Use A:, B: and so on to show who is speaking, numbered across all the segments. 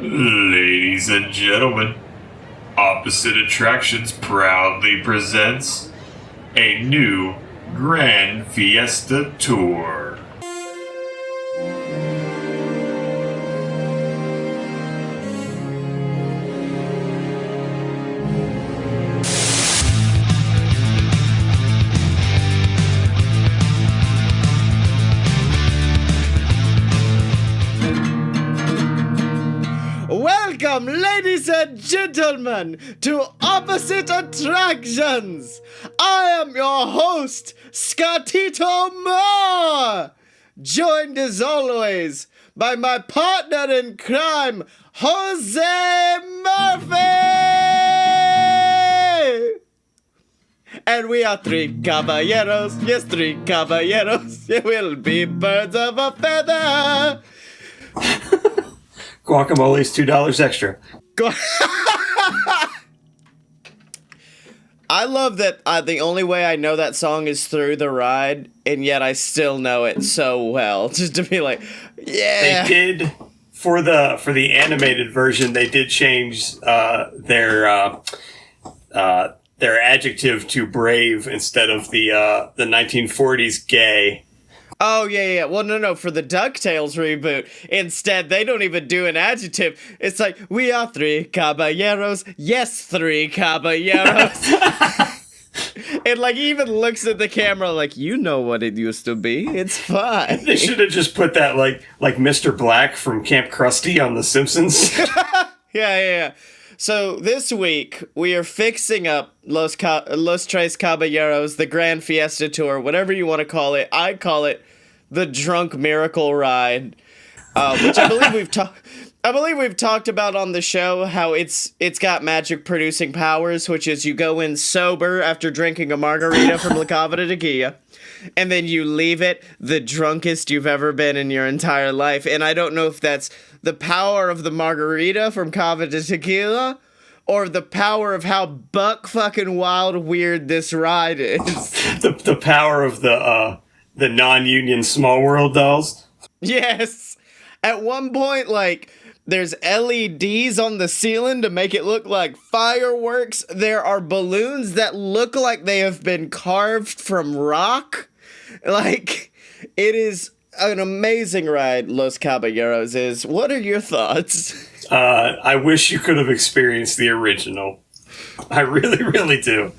A: Ladies and gentlemen, Opposite Attractions proudly presents a new Grand Fiesta Tour.
B: Welcome, ladies and gentlemen, to Opposite Attractions. I am your host, Scottye, joined as always by my partner in crime, Jose Murphy. And we are three caballeros, yes, three caballeros. We'll be birds of a feather.
C: Guacamole's $2 extra.
B: I love that the only way I know that song is through the ride, and yet I still know it so well. Just to be like, yeah.
C: They did for the animated version. They did change their adjective to brave instead of the 1940s gay.
B: Oh, yeah. Well, no. For the DuckTales reboot, instead, they don't even do an adjective. It's like, we are three caballeros. Yes, three caballeros. It, even looks at the camera like, you know what it used to be. It's fine.
C: They should have just put that, like Mr. Black from Camp Krusty on The Simpsons.
B: Yeah. So this week, we are fixing up Los Tres Caballeros, the Grand Fiesta Tour, whatever you want to call it. I call it the Drunk Miracle Ride, which I believe we've talked about on the show, how it's got magic producing powers, which is you go in sober after drinking a margarita from La Cava de Tequila, and then you leave it the drunkest you've ever been in your entire life. And I don't know if that's the power of the margarita from Cava de Tequila, or the power of how buck fucking wild weird this ride is.
C: the power of the non-union Small World dolls.
B: Yes. At one point, there's LEDs on the ceiling to make it look like fireworks. There are balloons that look like they have been carved from rock. It is an amazing ride, Los Caballeros is. What are your thoughts?
C: I wish you could have experienced the original. I really, really do.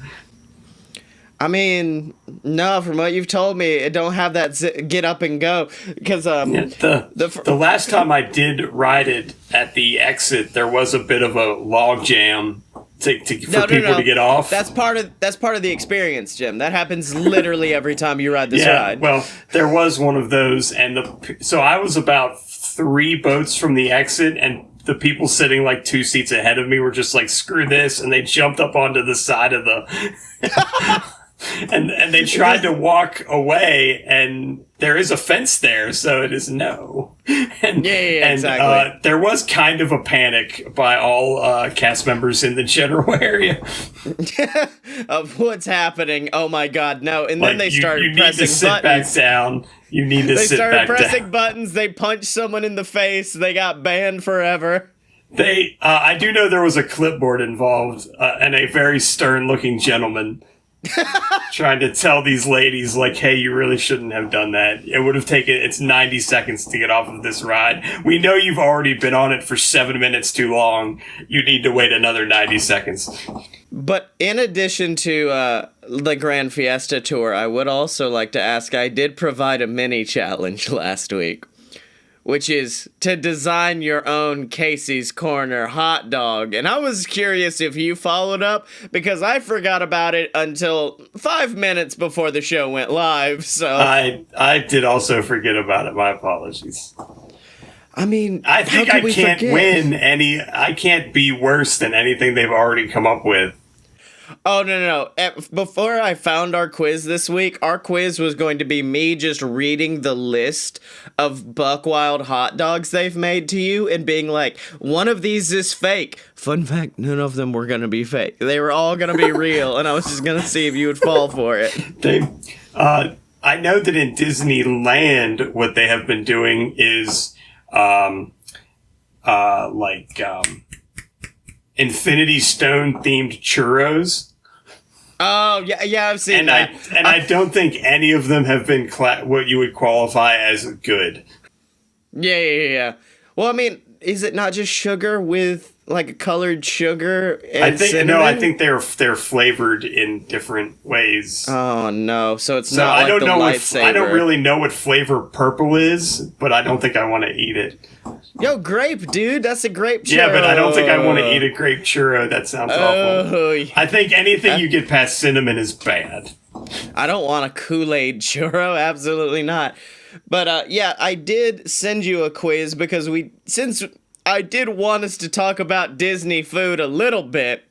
B: I mean, no, from what you've told me, it don't have that get up and go. Because
C: the last time I did ride it at the exit, there was a bit of a log jam for people to get off.
B: That's part of the experience, Jim. That happens literally every time you ride this ride.
C: Well, there was one of those, and so I was about 3 boats from the exit, and the people sitting 2 seats ahead of me were just like, screw this, and they jumped up onto the side of the... and they tried to walk away, and there is a fence there, so it is no. And
B: exactly.
C: There was kind of a panic by all cast members in the general area
B: of what's happening. Oh my God, no! And then they started pressing buttons.
C: You need to sit back down. You need to sit back down.
B: They started pressing buttons. They punched someone in the face. They got banned forever.
C: I do know there was a clipboard involved, and a very stern-looking gentleman trying to tell these ladies, hey, you really shouldn't have done that. It would have taken, it's 90 seconds to get off of this ride. We know you've already been on it for 7 minutes too long. You need to wait another 90 seconds.
B: But in addition to the Grand Fiesta Tour, I would also like to ask, I did provide a mini challenge last week, which is to design your own Casey's Corner hot dog. And I was curious if you followed up, because I forgot about it until 5 minutes before the show went live, so...
C: I did also forget about it. My apologies.
B: I mean,
C: I think I can't win any... I can't be worse than anything they've already come up with.
B: Oh, no. Before I found our quiz this week, our quiz was going to be me just reading the list of buck wild hot dogs they've made to you and being like, one of these is fake. Fun fact, none of them were going to be fake. They were all going to be real, and I was just going to see if you would fall for it.
C: I know that in Disneyland, what they have been doing is Infinity Stone themed churros.
B: Oh, yeah, I've seen that.
C: I don't think any of them have been what you would qualify as good.
B: Yeah. Well, I mean, is it not just sugar with like a colored sugar and cinnamon?
C: I think they're flavored in different ways.
B: Oh no! So it's not like the lightsaber.
C: I don't really know what flavor purple is, but I don't think I want to eat it.
B: Yo, grape, dude, that's a grape churro.
C: Yeah, but I don't think I want to eat a grape churro. That sounds awful.
B: Yeah.
C: I think anything you get past cinnamon is bad.
B: I don't want a Kool-Aid churro. Absolutely not. But yeah, I did send you a quiz because since I did want us to talk about Disney food a little bit,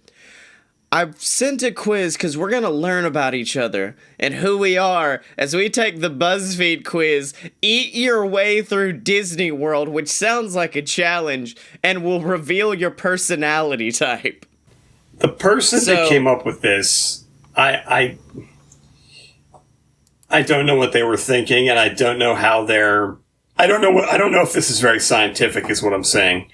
B: I've sent a quiz because we're going to learn about each other and who we are as we take the BuzzFeed quiz, eat your way through Disney World, which sounds like a challenge, and will reveal your personality type.
C: The person that came up with this, I don't know what they were thinking, and I don't know how I don't know if this is very scientific, is what I'm saying.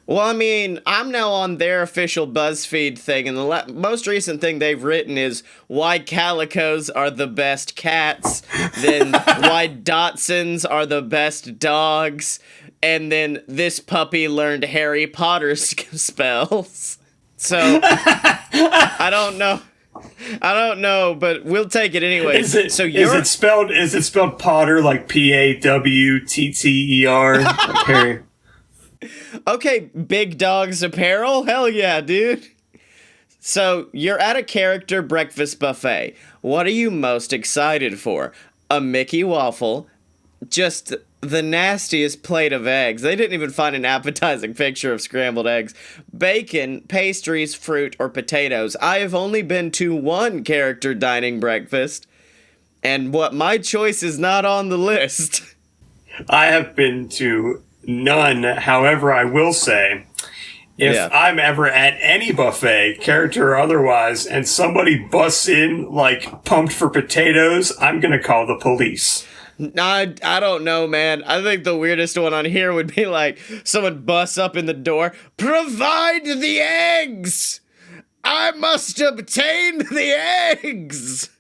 B: Well, I mean, I'm now on their official BuzzFeed thing, and the most recent thing they've written is why calicos are the best cats, then why Dachshunds are the best dogs, and then this puppy learned Harry Potter spells. So, I don't know, but we'll take it anyway.
C: Is it spelled Potter like Pawtter?
B: Okay, Big Dogs Apparel? Hell yeah, dude. So, you're at a character breakfast buffet. What are you most excited for? A Mickey waffle? Just the nastiest plate of eggs. They didn't even find an appetizing picture of scrambled eggs. Bacon, pastries, fruit, or potatoes. I have only been to one character dining breakfast, and my choice is not on the list.
C: I have been to none. However, I will say, if I'm ever at any buffet, character or otherwise, and somebody busts in like pumped for potatoes, I'm going to call the police.
B: I don't know, man. I think the weirdest one on here would be like someone busts up in the door. Provide the eggs! I must obtain the eggs!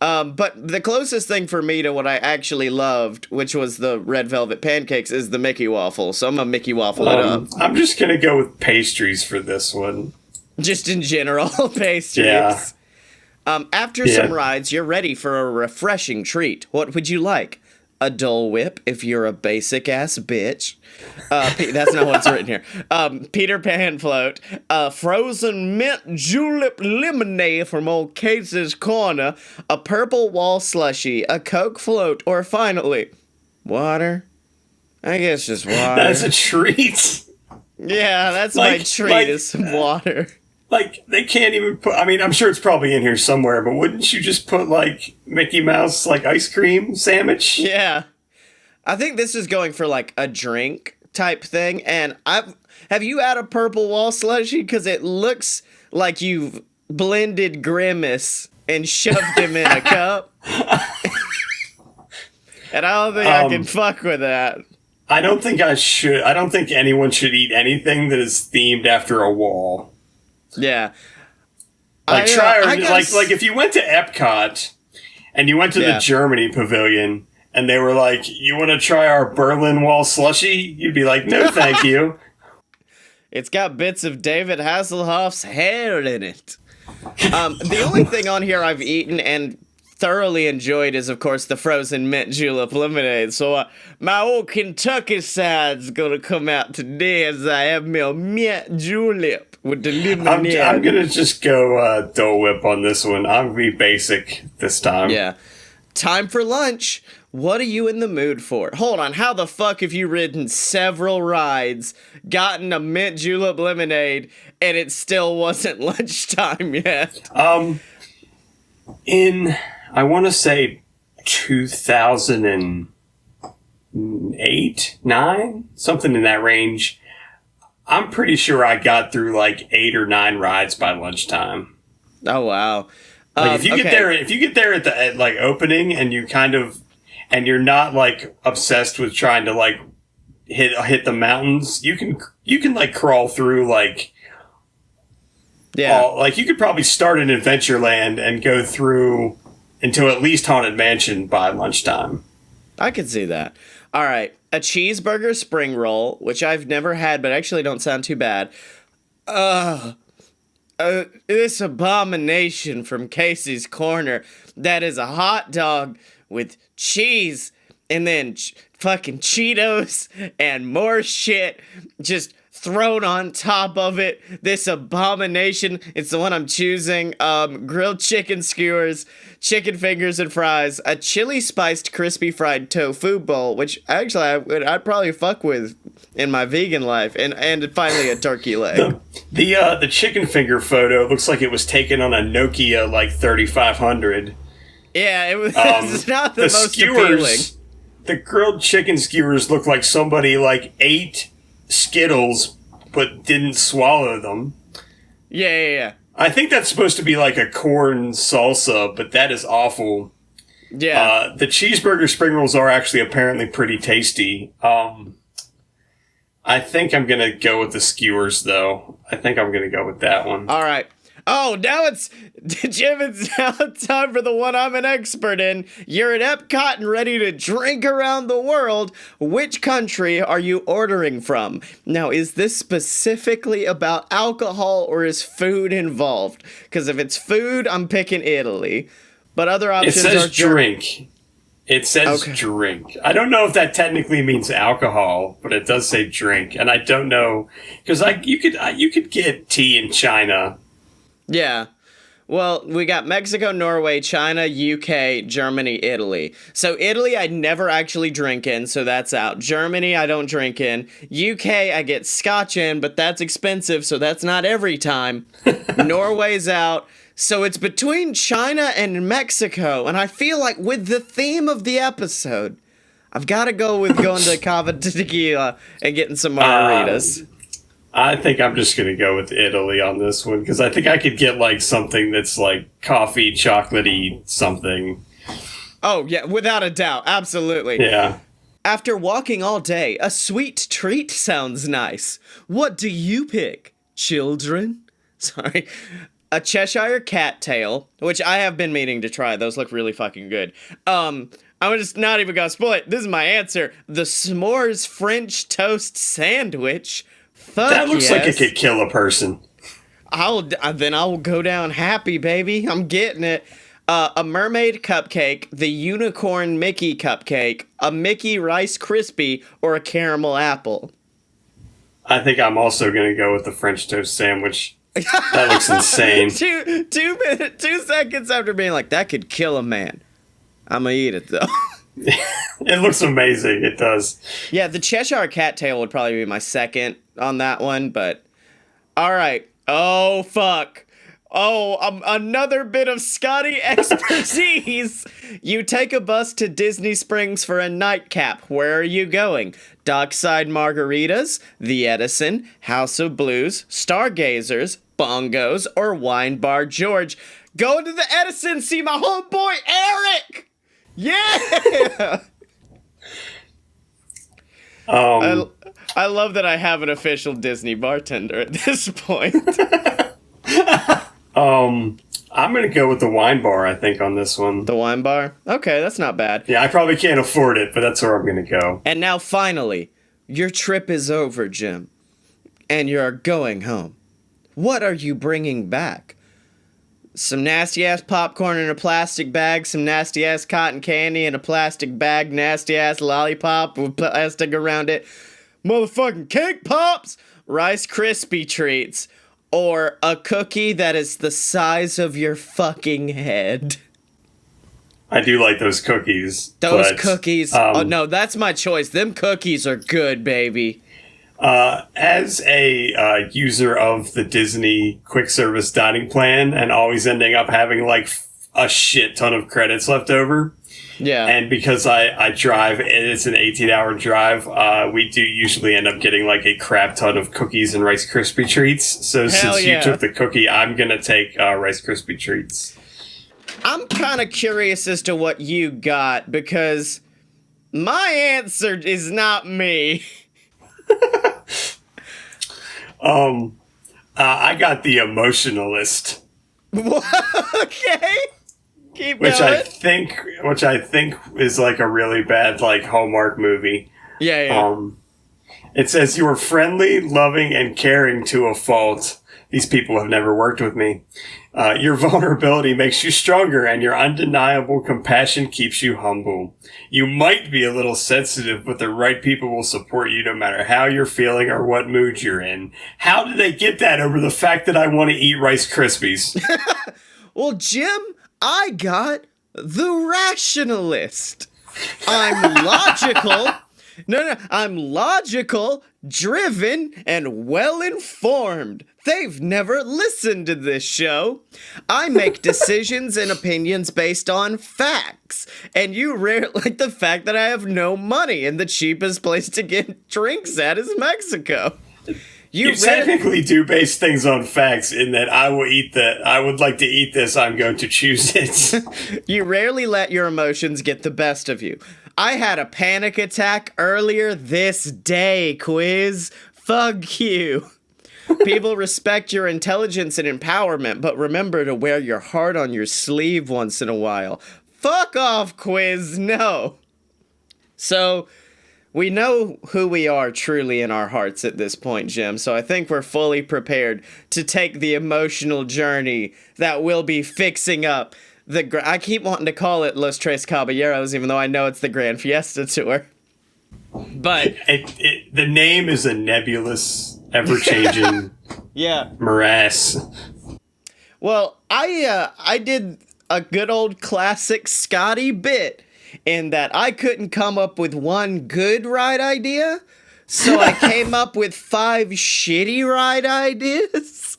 B: But the closest thing for me to what I actually loved, which was the red velvet pancakes, is the Mickey waffle. So I'm a Mickey waffle it up.
C: I'm just going to go with pastries for this one.
B: Just in general, pastries.
C: Yeah.
B: After some rides, you're ready for a refreshing treat. What would you like? A Dole Whip if you're a basic-ass bitch. That's not what's written here. Peter Pan float. Frozen mint julep lemonade from Old Case's Corner. A purple wall slushie. A Coke float. Or finally, water. I guess just water.
C: That's a treat.
B: Yeah, that's my treat is some water.
C: Like, they can't even put... I mean, I'm sure it's probably in here somewhere, but wouldn't you just put, like, Mickey Mouse, like, ice cream sandwich?
B: Yeah. I think this is going for, like, a drink type thing, and have you had a purple wall slushie? Because it looks like you've blended Grimace and shoved him in a cup. And I don't think I can fuck with that.
C: I don't think I should. I don't think anyone should eat anything that is themed after a wall.
B: Yeah.
C: Like if you went to Epcot and you went to the Germany pavilion and they were like, you want to try our Berlin Wall slushie? You'd be like, no, thank you.
B: It's got bits of David Hasselhoff's hair in it. The only thing on here I've eaten and thoroughly enjoyed is, of course, the frozen mint julep lemonade. So my old Kentucky side's gonna come out today as I have my mint julep with the lemonade.
C: I'm gonna just go Dole Whip on this one. I'm gonna be basic this time.
B: Yeah. Time for lunch. What are you in the mood for? Hold on, how the fuck have you ridden several rides, gotten a mint julep lemonade, and it still wasn't lunchtime yet?
C: I want to say 2008, 9, something in that range. I'm pretty sure I got through like 8 or 9 rides by lunchtime.
B: Oh wow!
C: Like if you get there at the opening and you and you're not like obsessed with trying to like hit the mountains, you can like crawl through like like you could probably start in Adventureland and go through into at least Haunted Mansion by lunchtime.
B: I could see that. All right, a cheeseburger spring roll, which I've never had, but actually don't sound too bad. This abomination from Casey's Corner that is a hot dog with cheese and then fucking Cheetos and more shit just thrown on top of it. This abomination, it's the one I'm choosing. Grilled chicken skewers, chicken fingers and fries, a chili spiced crispy fried tofu bowl, which actually I'd probably fuck with in my vegan life, and finally a turkey leg.
C: The chicken finger photo looks like it was taken on a Nokia like 3500.
B: Yeah, it was it's not the most appealing.
C: The grilled chicken skewers look like somebody like ate Skittles but didn't swallow them.
B: Yeah.
C: I think that's supposed to be like a corn salsa, but that is awful.
B: Yeah.
C: The cheeseburger spring rolls are actually apparently pretty tasty. I think I'm gonna go with the skewers, though. I think I'm gonna go with that one.
B: All right. Oh, now Jim, it's now time for the one I'm an expert in. You're at Epcot and ready to drink around the world. Which country are you ordering from? Now, is this specifically about alcohol or is food involved? Because if it's food, I'm picking Italy. But other options
C: It says
B: are
C: drink. It says drink. I don't know if that technically means alcohol, but it does say drink. And I don't know, because you could get tea in China.
B: Yeah. Well, we got Mexico, Norway, China, UK, Germany, Italy. So Italy, I never actually drink in, so that's out. Germany, I don't drink in. UK, I get scotch in, but that's expensive, so that's not every time. Norway's out. So it's between China and Mexico, and I feel like with the theme of the episode, I've got to go with going to Cava Tequila and getting some margaritas.
C: I think I'm just going to go with Italy on this one, because I think I could get, like, something that's, like, coffee, chocolatey, something.
B: Oh, yeah, without a doubt. Absolutely.
C: Yeah.
B: After walking all day, a sweet treat sounds nice. What do you pick, children? Sorry. A Cheshire cat tail, which I have been meaning to try. Those look really fucking good. I'm just not even going to spoil it. This is my answer. The s'mores French toast sandwich. Fuck
C: that looks
B: yes.
C: like it could kill a person.
B: Then I will go down happy, baby. I'm getting it. A mermaid cupcake, the unicorn Mickey cupcake, a Mickey Rice Krispie, or a caramel apple.
C: I think I'm also going to go with the French toast sandwich. That looks insane.
B: 2 seconds after being like, that could kill a man. I'm gonna eat it, though.
C: It looks amazing. It does.
B: Yeah, the Cheshire cat tail would probably be my second on that one, but... Alright. Oh, fuck. Oh, another bit of Scottye expertise. You take a bus to Disney Springs for a nightcap. Where are you going? Dockside Margaritas, the Edison, House of Blues, Stargazers, Bongos, or Wine Bar George. Go to the Edison, see my homeboy Eric! Yeah! I love that I have an official Disney bartender at this point.
C: I'm going to go with the wine bar, I think, on this one.
B: The wine bar? Okay, that's not bad.
C: Yeah, I probably can't afford it, but that's where I'm going to go.
B: And now, finally, your trip is over, Jim. And you're going home. What are you bringing back? Some nasty-ass popcorn in a plastic bag, some nasty-ass cotton candy in a plastic bag, nasty-ass lollipop with plastic around it, motherfucking cake pops, Rice Krispie treats, or a cookie that is the size of your fucking head.
C: I do like those cookies.
B: Those cookies. Oh, no, that's my choice. Them cookies are good, baby.
C: As a user of the Disney quick service dining plan and always ending up having like a shit ton of credits left over.
B: Yeah.
C: And because I drive, and it's an 18-hour drive, we do usually end up getting like a crap ton of cookies and Rice Krispie treats. So since you took the cookie, I'm going to take Rice Krispie treats.
B: I'm kind of curious as to what you got because my answer is not me.
C: I got the emotionalist,
B: Okay. Keep
C: which
B: going.
C: I think is like a really bad like Hallmark movie.
B: Yeah.
C: It says you are friendly, loving, and caring to a fault. These people have never worked with me. Your vulnerability makes you stronger, and your undeniable compassion keeps you humble. You might be a little sensitive, but the right people will support you no matter how you're feeling or what mood you're in. How did they get that over the fact that I want to eat Rice Krispies?
B: Well, Jim, I got the rationalist. I'm logical. No, I'm logical, driven, and well-informed. They've never listened to this show. I make decisions and opinions based on facts. And you like the fact that I have no money and the cheapest place to get drinks at is Mexico.
C: You technically do base things on facts in that I would like to eat this, I'm going to choose it.
B: You rarely let your emotions get the best of you. I had a panic attack earlier this day, Quiz. Fuck you. People respect your intelligence and empowerment, but remember to wear your heart on your sleeve once in a while. Fuck off, Quiz. No. So, we know who we are truly in our hearts at this point, Jim, so I think we're fully prepared to take the emotional journey that will be fixing up I keep wanting to call it Los Tres Caballeros, even though I know it's the Grand Fiesta Tour. But
C: the name is a nebulous, ever-changing morass.
B: Well, I did a good old classic Scottye bit in that I couldn't come up with one good ride idea, so I came up with 5 shitty ride ideas.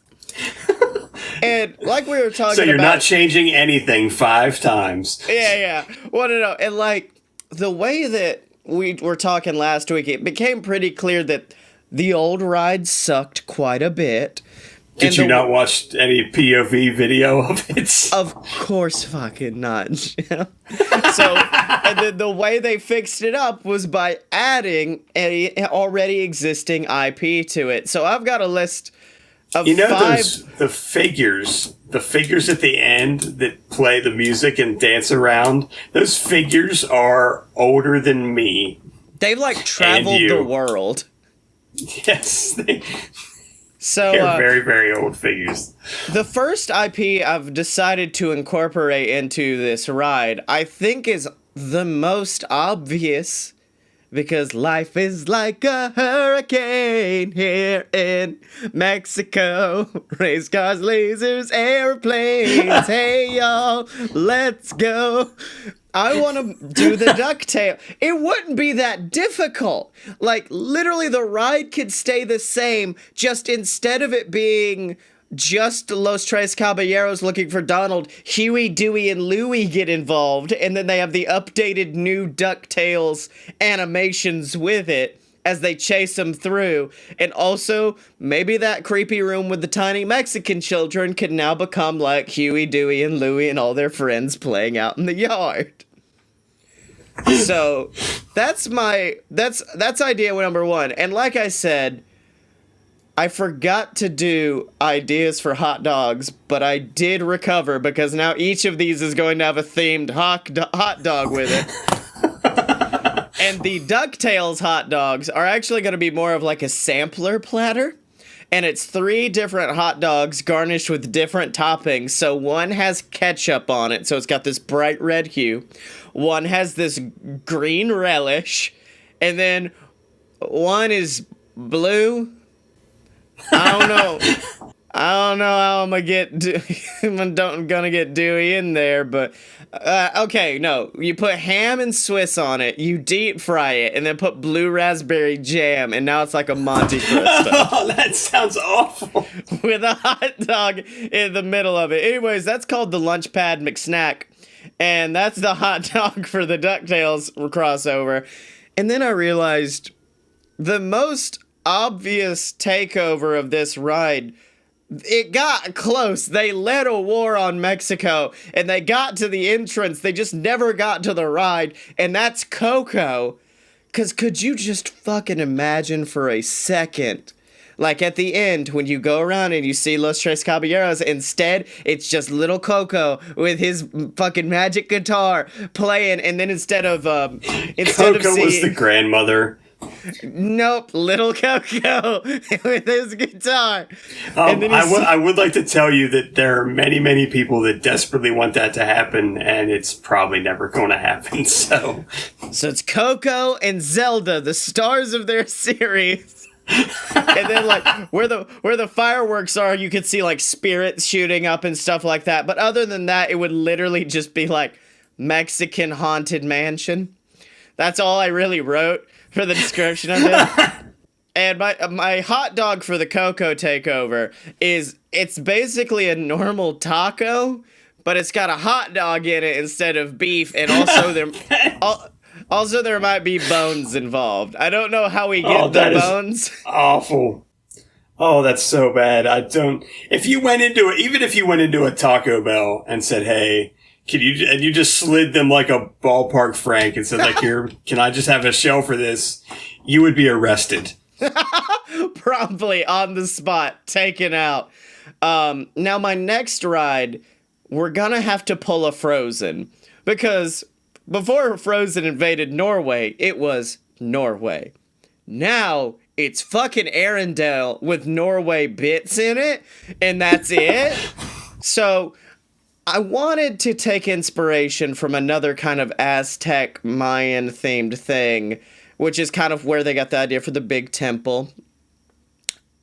B: And like we were talking about...
C: So you're not changing anything 5 times.
B: Yeah. Well, no. And like, the way that we were talking last week, it became pretty clear that the old rides sucked quite a bit.
C: Did you not watch any POV video of it?
B: Of course fucking not, Jim. So, and then the way they fixed it up was by adding an already existing IP to it. So I've got a list of 5...
C: the figures at the end that play the music and dance around, those figures are older than me.
B: They've like traveled the world.
C: Yes.
B: So
C: they're very, very old figures.
B: The first IP I've decided to incorporate into this ride, I think, is the most obvious, because life is like a hurricane here in Mexico. Race cars, lasers, airplanes. Hey, y'all, let's go. I want to do the ducktail. It wouldn't be that difficult. Like, literally, the ride could stay the same, just instead of it being just Los Tres Caballeros looking for Donald, Huey, Dewey, and Louie get involved, and then they have the updated new DuckTales animations with it as they chase them through. And also, maybe that creepy room with the tiny Mexican children could now become like Huey, Dewey, and Louie and all their friends playing out in the yard. So, that's idea number 1. And like I said, I forgot to do ideas for hot dogs, but I did recover, because now each of these is going to have a themed hot dog with it. And the DuckTales hot dogs are actually going to be more of like a sampler platter. And it's 3 different hot dogs garnished with different toppings. So one has ketchup on it, so it's got this bright red hue. One has this green relish. And then one is blue. I don't know how I'm gonna get Dewey in there, but okay, no. You put ham and Swiss on it, you deep fry it, and then put blue raspberry jam, and now it's like a Monte Cristo.
C: Oh, that sounds awful.
B: With a hot dog in the middle of it. Anyways, that's called the Lunchpad McSnack, and that's the hot dog for the DuckTales crossover. And then I realized the most obvious takeover of this ride, it got close. They led a war on Mexico, and they got to the entrance. They just never got to the ride, and that's Coco. Because could you just fucking imagine for a second, like at the end when you go around and you see Los Tres Caballeros, instead it's just little Coco with his fucking magic guitar playing, and then instead of
C: Coco was the grandmother.
B: Nope, little Coco with his guitar.
C: I would like to tell you that there are many, many people that desperately want that to happen, and it's probably never going to happen. So
B: it's Coco and Zelda, the stars of their series. And then like where the fireworks are, you could see like spirits shooting up and stuff like that. But other than that, it would literally just be like Mexican haunted mansion. That's all I really wrote for the description of it. And my hot dog for the Coco takeover is, it's basically a normal taco, but it's got a hot dog in it instead of beef, and also there might be bones involved. I don't know how we get the bones.
C: Awful. Oh, that's so bad. If you went into a Taco Bell and said, "Hey, and you just slid them like a ballpark frank and said, like, here, can I just have a shell for this?" You would be arrested.
B: Promptly on the spot, taken out. Now my next ride, we're gonna have to pull a Frozen, because before Frozen invaded Norway, it was Norway. Now it's fucking Arendelle with Norway bits in it, and that's it. So I wanted to take inspiration from another kind of Aztec Mayan themed thing, which is kind of where they got the idea for the big temple.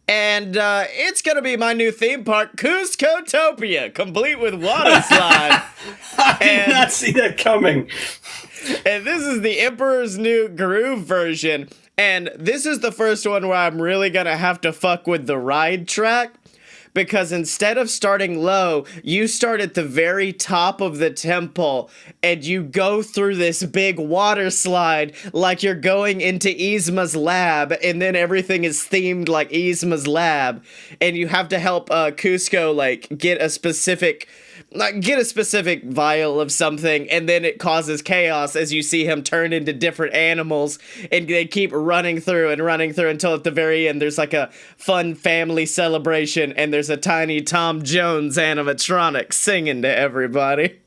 B: And it's going to be my new theme park, Cuscotopia, complete with water slide.
C: I did not see that coming.
B: And this is the Emperor's New Groove version. And this is the first one where I'm really going to have to fuck with the ride track. Because instead of starting low, you start at the very top of the temple and you go through this big water slide like you're going into Yzma's lab, and then everything is themed like Yzma's lab, and you have to help Cusco like get a specific vial of something, and then it causes chaos as you see him turn into different animals, and they keep running through until at the very end there's like a fun family celebration, and there's a tiny Tom Jones animatronic singing to everybody.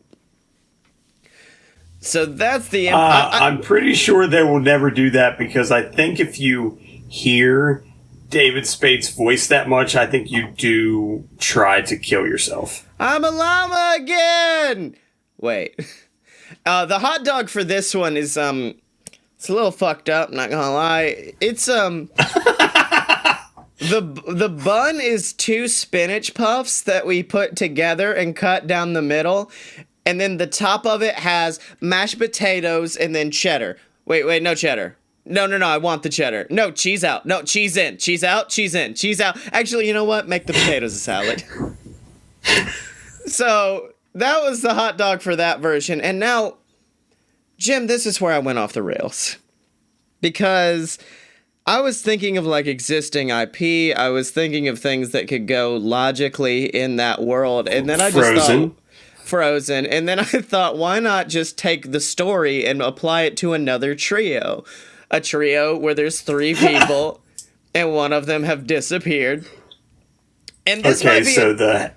B: So that's the
C: I'm pretty sure they will never do that, because I think if you hear David Spade's voice that much, I think you do try to kill yourself.
B: I'm a llama again! Wait. The hot dog for this one is, it's a little fucked up, not gonna lie. It's, the bun is 2 spinach puffs that we put together and cut down the middle, and then the top of it has mashed potatoes and then cheddar. Wait, no cheddar. No, I want the cheddar. No, cheese out. No, cheese in. Cheese out, cheese in. Cheese out. Actually, you know what? Make the potatoes a salad. So, that was the hot dog for that version. And now, Jim, this is where I went off the rails. Because I was thinking of, like, existing IP. I was thinking of things that could go logically in that world. And then I just thought... Frozen. And then I thought, why not just take the story and apply it to another trio? A trio where there's 3 people and one of them have disappeared. And this might be
C: so the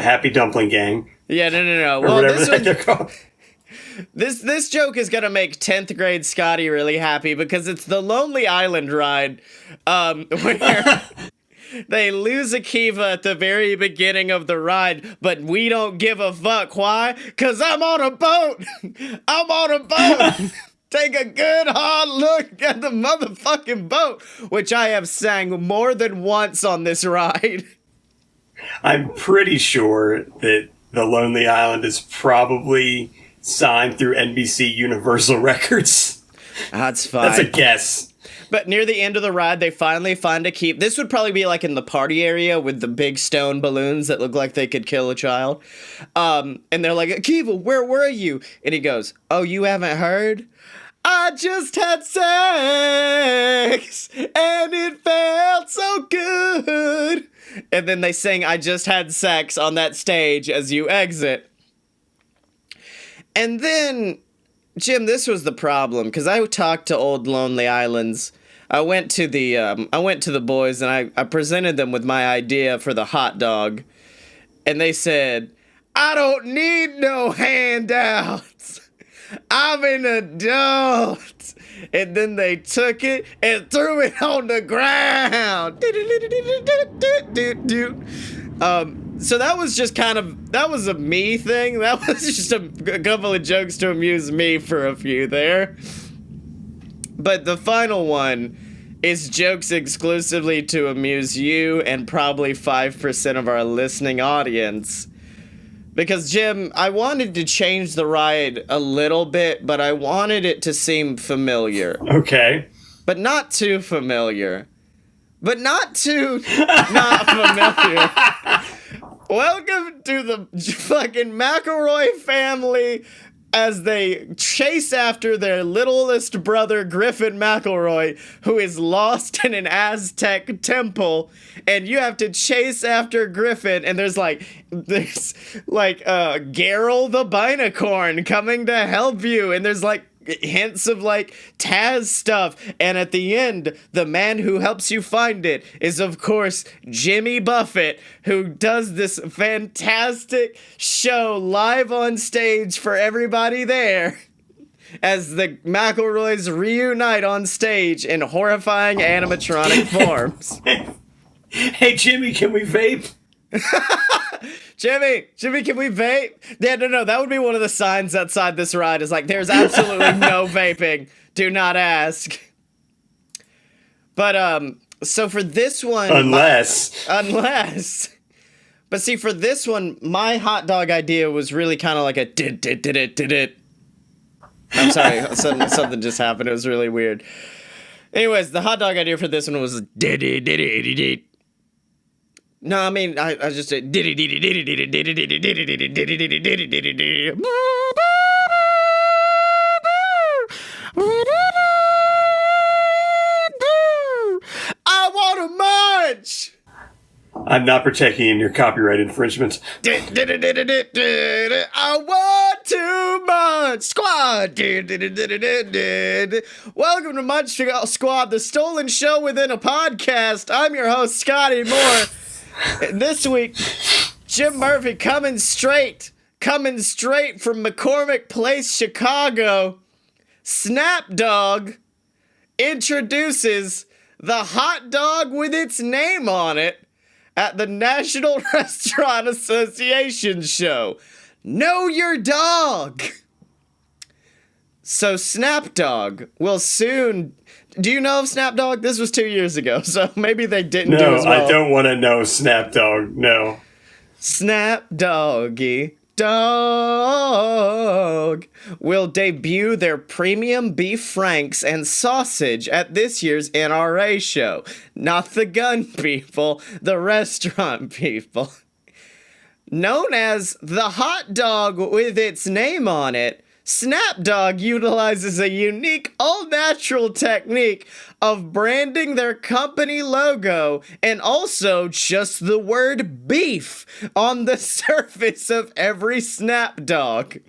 C: happy dumpling gang.
B: Yeah, no.
C: Or whatever the heck they're called.
B: This joke is gonna make 10th grade Scottye really happy, because it's the Lonely Island ride, where they lose Akiva at the very beginning of the ride, but we don't give a fuck. Why? Because I'm on a boat. I'm on a boat. Take a good hard look at the motherfucking boat, which I have sang more than once on this ride.
C: I'm pretty sure that the Lonely Island is probably signed through NBC Universal Records.
B: That's fine.
C: That's a guess.
B: But near the end of the ride, they finally find Akiva. This would probably be like in the party area with the big stone balloons that look like they could kill a child. And they're like, Akiva, where were you? And he goes, oh, you haven't heard? I just had sex, and it felt so good. And then they sing, I just had sex on that stage as you exit. And then Jim, this was the problem, because I talked to Old Lonely Islands. I went to the boys and I presented them with my idea for the hot dog, and they said, "I don't need no handouts. I'm an adult." And then they took it and threw it on the ground. So that was just that was a me thing. That was just a couple of jokes to amuse me for a few there. But the final one is jokes exclusively to amuse you and probably 5% of our listening audience. Because, Jim, I wanted to change the ride a little bit, but I wanted it to seem familiar.
C: Okay.
B: But not too familiar. But not too not familiar. Welcome to the fucking McElroy family as they chase after their littlest brother, Griffin McElroy, who is lost in an Aztec temple, and you have to chase after Griffin, and there's Geralt the Binacorn coming to help you, and there's hints of Taz stuff, and at the end, the man who helps you find it is of course Jimmy Buffett, who does this fantastic show live on stage for everybody there as the McElroys reunite on stage in horrifying animatronic forms.
C: Hey Jimmy, can we vape?
B: Jimmy, can we vape? Yeah, no, that would be one of the signs outside this ride is there's absolutely no vaping. Do not ask. But, so for this one... Unless. But see, for this one, my hot dog idea was really kind of like a did. I'm sorry, something just happened. It was really weird. Anyways, the hot dog idea for this one was did. No, I mean, I just did I want to munch!
C: I'm not partaking in your copyright infringement.
B: I want to munch squad. Welcome to Munch Squad, the stolen show within a podcast. I'm your host, Scottye Moore. This week, Jim Murphy coming straight from McCormick Place, Chicago. Snapdog introduces the hot dog with its name on it at the National Restaurant Association show. Know your dog. So Snapdog will soon... Do you know of Snapdog? This was 2 years ago, so maybe they didn't do as well.
C: No, I don't want to know Snapdog, no.
B: Snapdoggy Dog will debut their premium beef franks and sausage at this year's NRA show. Not the gun people, the restaurant people. Known as the hot dog with its name on it, Snapdog utilizes a unique all-natural technique of branding their company logo and also just the word beef on the surface of every Snapdog.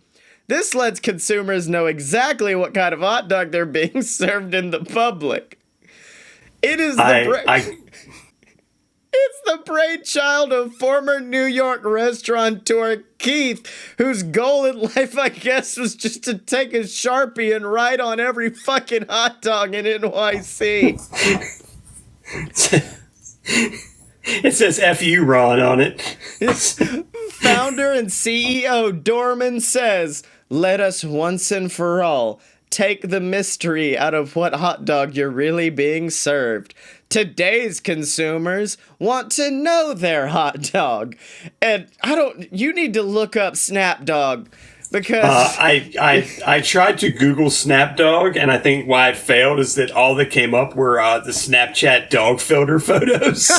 B: This lets consumers know exactly what kind of hot dog they're being served in the public. It is It's the brainchild of former New York restaurateur Keith, whose goal in life, I guess, was just to take a Sharpie and write on every fucking hot dog in NYC.
C: It says F.U. Ron on it.
B: Founder and CEO Dorman says, "Let us once and for all take the mystery out of what hot dog you're really being served. Today's consumers want to know their hot dog." And you need to look up Snapdog because
C: I tried to Google Snapdog, and I think why it failed is that all that came up were the Snapchat dog filter photos.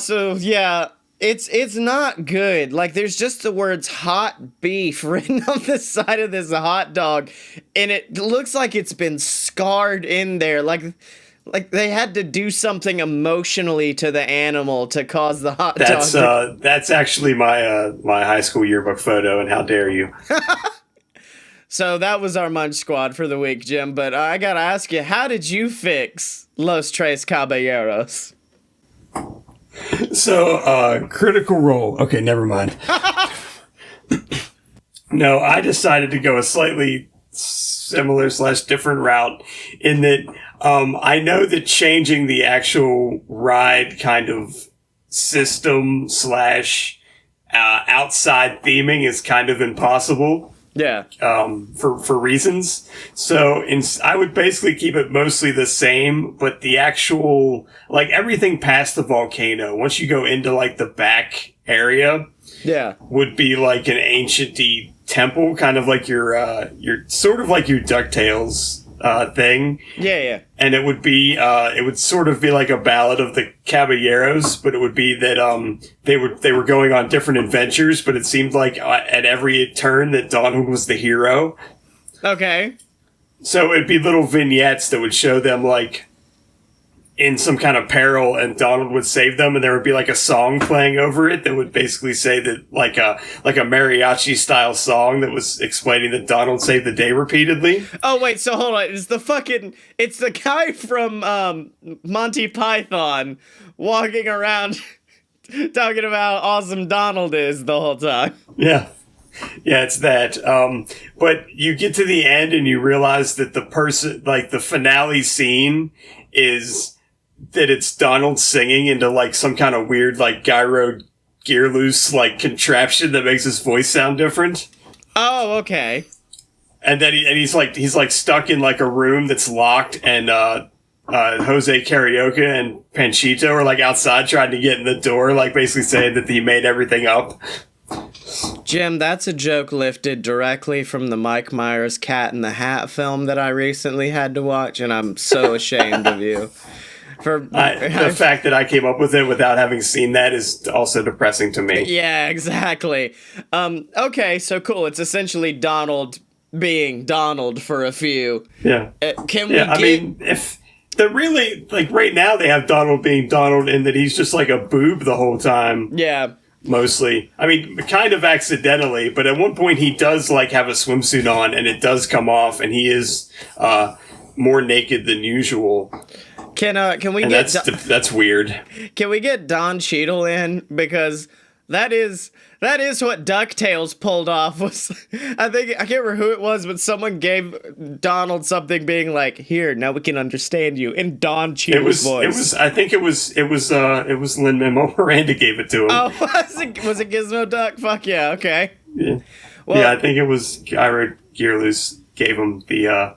B: So yeah, it's not good. There's just the words hot beef written on the side of this hot dog, and it looks like it's been scarred in there. Like they had to do something emotionally to the animal to cause the hot dog.
C: That's actually my my high school yearbook photo, and how dare you?
B: So that was our Munch Squad for the week, Jim. But I gotta ask you, how did you fix Los Tres Caballeros?
C: So, Critical Role. Okay, never mind. No, I decided to go a slightly similar / different route in that I know that changing the actual ride kind of system / outside theming is kind of impossible.
B: Yeah.
C: For reasons. So I would basically keep it mostly the same, but the actual, like everything past the volcano, once you go into like the back area,
B: Yeah.
C: would be like an ancient-y temple, kind of like your sort of like your DuckTales thing.
B: Yeah.
C: And it would sort of be like a ballad of the Caballeros, but it would be that they were going on different adventures, but it seemed like at every turn that Donald was the hero.
B: Okay.
C: So it'd be little vignettes that would show them like in some kind of peril, and Donald would save them, and there would be like a song playing over it that would basically say that like a mariachi style song that was explaining that Donald saved the day repeatedly.
B: Oh wait, so hold on. It's the guy from Monty Python walking around talking about how awesome Donald is the whole time.
C: Yeah. Yeah, it's that. But you get to the end and you realize that the person, like the finale scene is that it's Donald singing into like some kind of weird like gyro gear loose like contraption that makes his voice sound different.
B: Oh, okay.
C: And then he's like stuck in like a room that's locked, and Jose Carioca and Panchito are like outside trying to get in the door, like basically saying that he made everything up.
B: Jim, that's a joke lifted directly from the Mike Myers Cat in the Hat film that I recently had to watch, and I'm so ashamed of you.
C: The fact that I came up with it without having seen that is also depressing to me.
B: Yeah, exactly. Okay, so cool. It's essentially Donald being Donald for a few.
C: Yeah. I mean, if they're really, like, right now they have Donald being Donald in that he's just like a boob the whole time.
B: Yeah.
C: Mostly. I mean, kind of accidentally, but at one point he does, like, have a swimsuit on, and it does come off, and he is more naked than usual.
B: Can we
C: and
B: get
C: that's weird.
B: Can we get Don Cheadle in, because that is what DuckTales pulled off? Was I can't remember who it was, but someone gave Donald something being like, "Here, now we can understand you," in Don Cheadle's voice.
C: It was Lin-Manuel Miranda gave it to him.
B: Oh, was it Gizmo Duck? Fuck yeah, okay.
C: Yeah.
B: Well,
C: yeah, I think it was Gyro Gearloose gave him the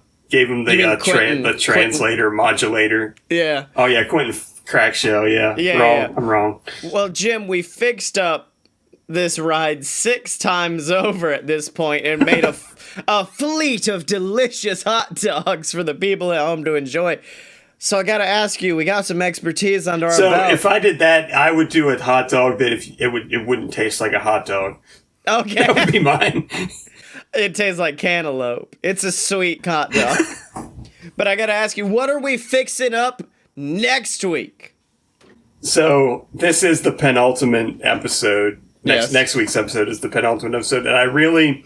C: translator modulator.
B: Yeah.
C: Oh yeah, Quentin Crackshow. Yeah.
B: Yeah.
C: I'm wrong.
B: Well, Jim, we fixed up this ride 6 times over at this point and made a fleet of delicious hot dogs for the people at home to enjoy. So I gotta ask you, we got some expertise under our belt.
C: So if I did that, I would do a hot dog that it wouldn't taste like a hot dog.
B: Okay.
C: That would be mine.
B: It tastes like cantaloupe. It's a sweet hot dog. But I gotta ask you, what are we fixing up next week?
C: So this is the penultimate episode. Next week's episode is the penultimate episode, and I really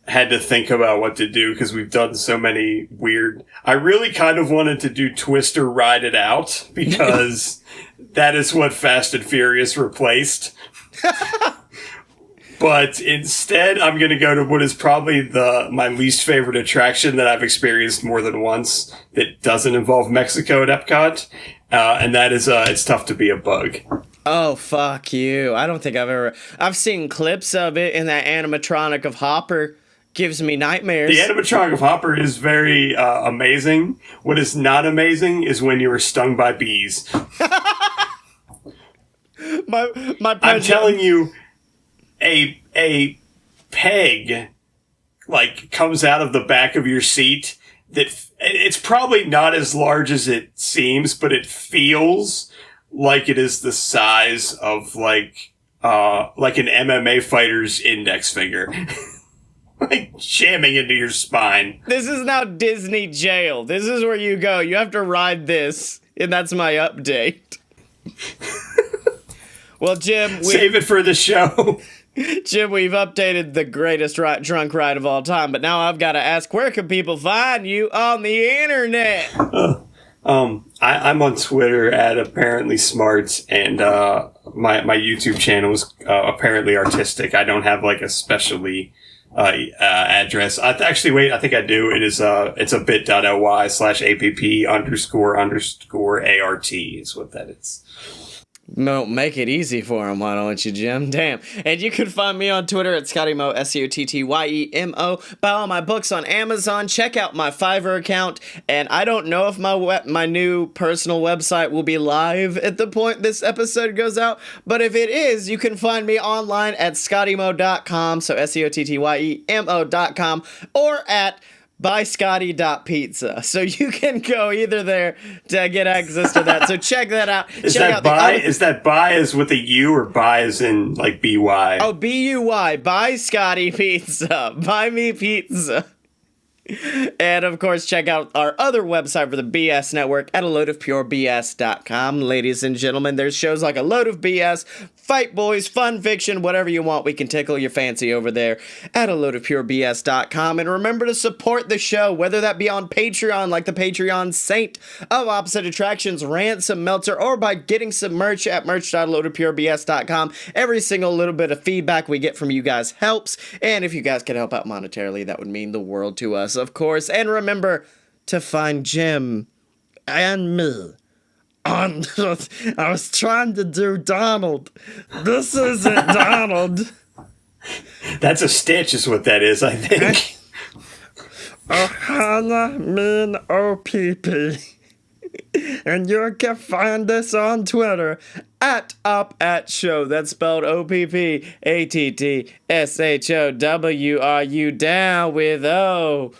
C: had to think about what to do because we've done so many weird. I really kind of wanted to do Twister Ride It Out because that is what Fast and Furious replaced. But instead, I'm going to go to what is probably my least favorite attraction that I've experienced more than once that doesn't involve Mexico at Epcot, and that is It's Tough to Be a Bug.
B: Oh, fuck you. I don't think I've seen clips of it, and that animatronic of Hopper gives me nightmares.
C: The animatronic of Hopper is very amazing. What is not amazing is when you were stung by bees. I'm telling you, a peg like comes out of the back of your seat that it's probably not as large as it seems, but it feels like it is the size of like an MMA fighter's index finger. like jamming into your spine.
B: This is now Disney jail. This is where you go. You have to ride this, and that's my update. Well, Jim,
C: Save it for the show.
B: Jim, we've updated the greatest drunk ride of all time, but now I've got to ask, where can people find you on the internet?
C: I'm on Twitter at apparently smarts, and my YouTube channel is apparently artistic. I don't have like a specially address. I think I do. It is it's a bit.ly/app__art is what that is.
B: No, make it easy for him, why don't you, Jim? Damn. And you can find me on Twitter at ScottyMo, SCOTTYEMO. Buy all my books on Amazon. Check out my Fiverr account. And I don't know if my new personal website will be live at the point this episode goes out. But if it is, you can find me online at ScottyMo.com. So SCOTTYEMO.com. Or at buyscotty.pizza. So you can go either there to get access to that. So check that out.
C: Is that buy as with a U or buy as in like BY?
B: Oh, BUY. Buy Scottye Pizza. Buy me pizza. And, of course, check out our other website for the BS Network at aloadofpurebs.com. Ladies and gentlemen, there's shows like A Load of BS, Fight Boys, Fun Fiction, whatever you want. We can tickle your fancy over there at aloadofpurebs.com. And remember to support the show, whether that be on Patreon, like the Patreon saint of Opposite Attractions, Ransom Meltzer, or by getting some merch at merch.aloadofpurebs.com. Every single little bit of feedback we get from you guys helps. And if you guys can help out monetarily, that would mean the world to us, of course. And remember to find Jim and me on I was trying to do Donald. This isn't Donald.
C: That's a Stitch is what that is, I think.
B: Ohana Min OPP. And you can find us on Twitter at UpAtShow. That's spelled OPPATTSHOW. Are you down with OPP?